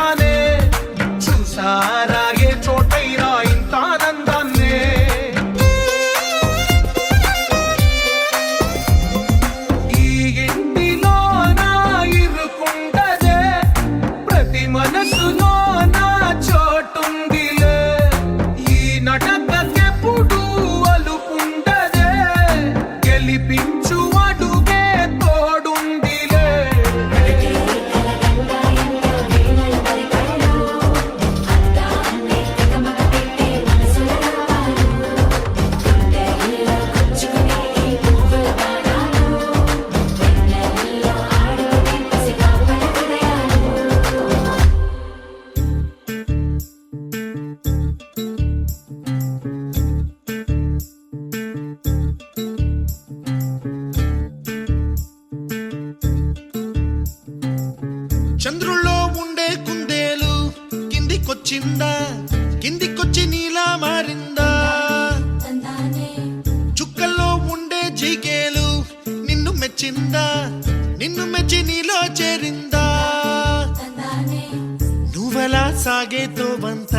ఆనందాన్నే చూసారాగే చోటైనా ఇంత ఆనందాన్నే ఈ ఇంటిలో నా ఇరుకుండదే ప్రతి మనసులో నా చోటుందిలే ఈ నటకెప్పుడు అలుపుండదే గెలిపించు అడుగే తోడుందిలే చంద్రుల్లో ఉండే కుందేలు కిందికొచ్చిందా కిందికొచ్చి నీలా మారిందా చుక్కల్లో ఉండే జీకేలు నిన్ను మెచ్చిందా నిన్ను మెచ్చి నీలో చేరిందా నువ్వలా సాగేతో బంత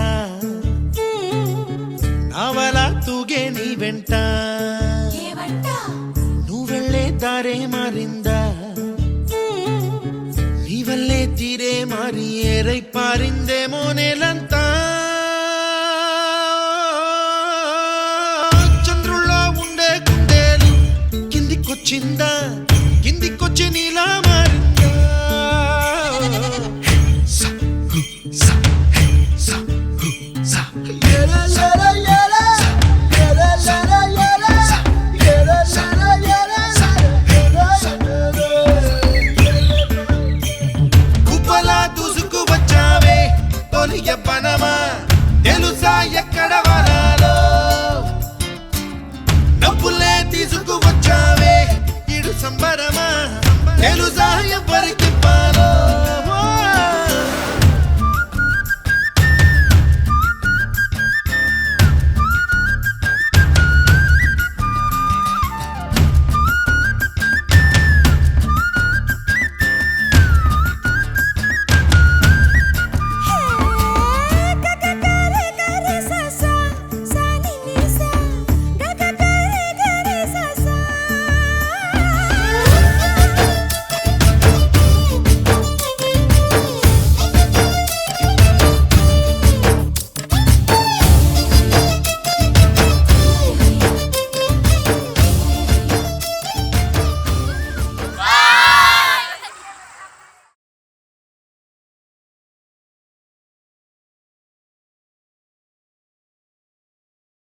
నావలా తూగే నీ వెంట నువ్వెళ్ళే దారే మారిందా నీవల్లే తీరే మారి ఏరై పారిందేమో నేలంతా చంద్రుల్లో ఉండే కుందేలు కిందికొచ్చిందా కిందికొచ్చి నీలా మారిందా పనమా తెలుసా ఎక్కడ వనాలో నవ్వులే తీసుకువచ్చావే ఇడు సంబరమా తెలుసా ఎవరికి